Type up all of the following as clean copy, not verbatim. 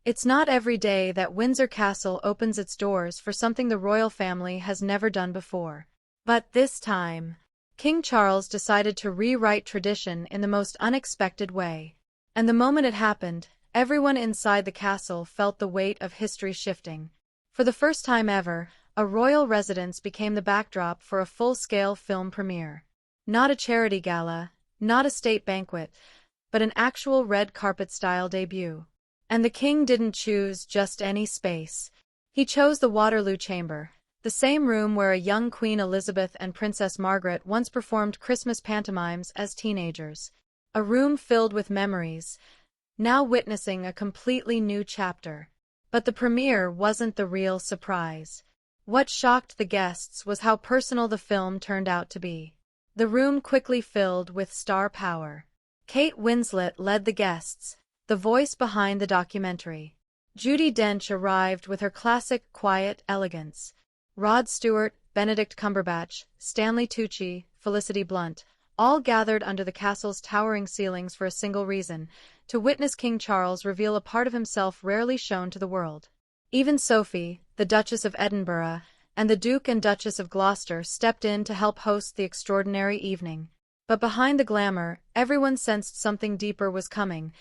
It's not every day that Windsor Castle opens its doors for something the royal family has never done before. But this time, King Charles decided to rewrite tradition in the most unexpected way. And the moment it happened, everyone inside the castle felt the weight of history shifting. For the first time ever, a royal residence became the backdrop for a full-scale film premiere. Not a charity gala, not a state banquet, but an actual red carpet-style debut. And the king didn't choose just any space. He chose the Waterloo Chamber, the same room where a young Queen Elizabeth and Princess Margaret once performed Christmas pantomimes as teenagers. A room filled with memories, now witnessing a completely new chapter. But the premiere wasn't the real surprise. What shocked the guests was how personal the film turned out to be. The room quickly filled with star power. Kate Winslet led the guests, the voice behind the documentary. Judi Dench arrived with her classic quiet elegance. Rod Stewart, Benedict Cumberbatch, Stanley Tucci, Felicity Blunt, all gathered under the castle's towering ceilings for a single reason: to witness King Charles reveal a part of himself rarely shown to the world. Even Sophie, the Duchess of Edinburgh, and the Duke and Duchess of Gloucester stepped in to help host the extraordinary evening. But behind the glamour, everyone sensed something deeper was coming,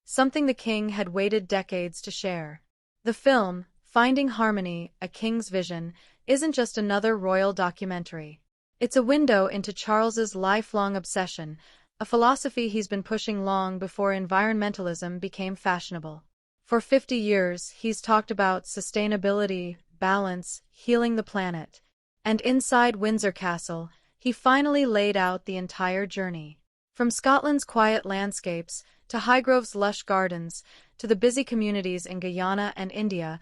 something the king had waited decades to share. The film, Finding Harmony, A King's Vision, isn't just another royal documentary. It's a window into Charles's lifelong obsession, a philosophy he's been pushing long before environmentalism became fashionable. For 50 years, he's talked about sustainability, balance, healing the planet. And inside Windsor Castle, he finally laid out the entire journey. From Scotland's quiet landscapes, to Highgrove's lush gardens, to the busy communities in Guyana and India,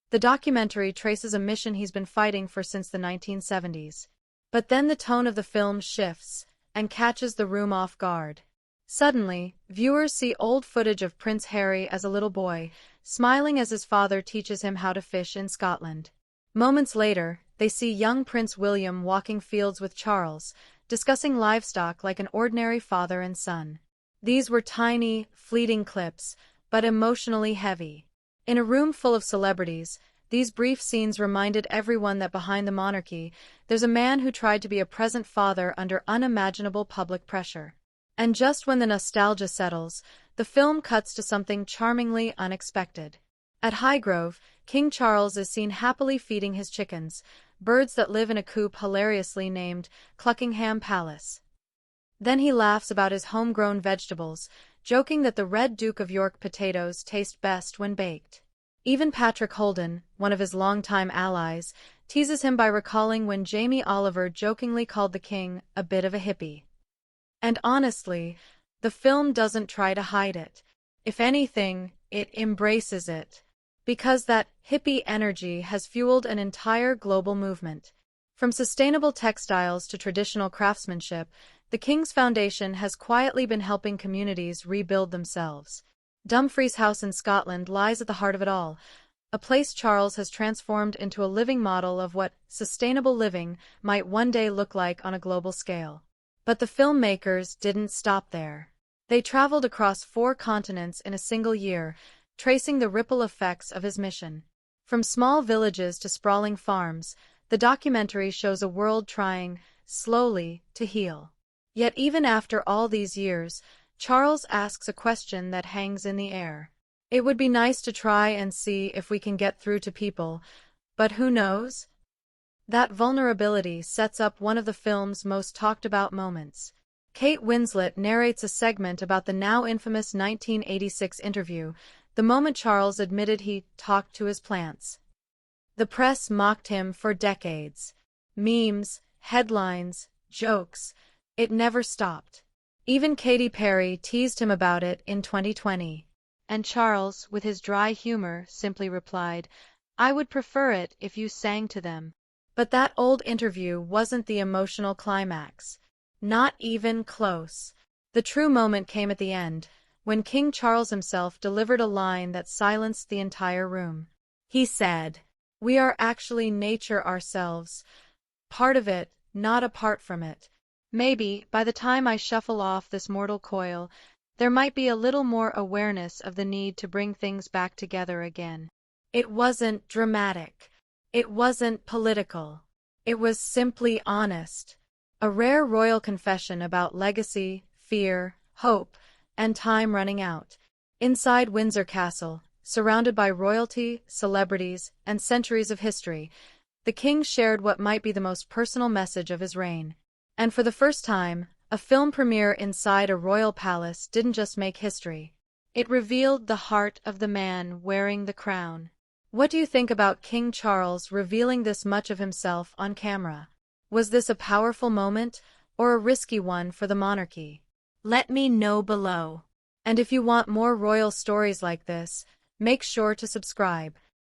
the documentary traces a mission he's been fighting for since the 1970s. But then the tone of the film shifts, and catches the room off guard. Suddenly, viewers see old footage of Prince Harry as a little boy, smiling as his father teaches him how to fish in Scotland. Moments later, they see young Prince William walking fields with Charles, discussing livestock like an ordinary father and son. These were tiny, fleeting clips, but emotionally heavy. In a room full of celebrities, these brief scenes reminded everyone that behind the monarchy, there's a man who tried to be a present father under unimaginable public pressure. And just when the nostalgia settles, the film cuts to something charmingly unexpected. At Highgrove, King Charles is seen happily feeding his chickens, birds that live in a coop hilariously named Cluckingham Palace. Then he laughs about his homegrown vegetables, joking that the Red Duke of York potatoes taste best when baked. Even Patrick Holden, one of his longtime allies, teases him by recalling when Jamie Oliver jokingly called the king a bit of a hippie. And honestly, the film doesn't try to hide it. If anything, it embraces it. Because that hippie energy has fueled an entire global movement. From sustainable textiles to traditional craftsmanship, the King's Foundation has quietly been helping communities rebuild themselves. Dumfries House in Scotland lies at the heart of it all, a place Charles has transformed into a living model of what sustainable living might one day look like on a global scale. But the filmmakers didn't stop there. They traveled across 4 continents in a single year, tracing the ripple effects of his mission. From small villages to sprawling farms, the documentary shows a world trying, slowly, to heal. Yet even after all these years, Charles asks a question that hangs in the air. It would be nice to try and see if we can get through to people, but who knows? That vulnerability sets up one of the film's most talked about moments. Kate Winslet narrates a segment about the now infamous 1986 interview, the moment Charles admitted he talked to his plants. The press mocked him for decades. Memes, headlines, jokes. It never stopped. Even Katy Perry teased him about it in 2020. And Charles, with his dry humor, simply replied, "I would prefer it if you sang to them." But that old interview wasn't the emotional climax. Not even close. The true moment came at the end, when King Charles himself delivered a line that silenced the entire room. He said, "We are actually nature ourselves. Part of it, not apart from it. Maybe, by the time I shuffle off this mortal coil, there might be a little more awareness of the need to bring things back together again. It wasn't dramatic. It wasn't political. It was simply honest. A rare royal confession about legacy, fear, hope, and time running out. Inside Windsor Castle, surrounded by royalty, celebrities, and centuries of history, the king shared what might be the most personal message of his reign. And for the first time, a film premiere inside a royal palace didn't just make history. It revealed the heart of the man wearing the crown. What do you think about King Charles revealing this much of himself on camera? Was this a powerful moment, or a risky one for the monarchy? Let me know below. And if you want more royal stories like this, make sure to subscribe.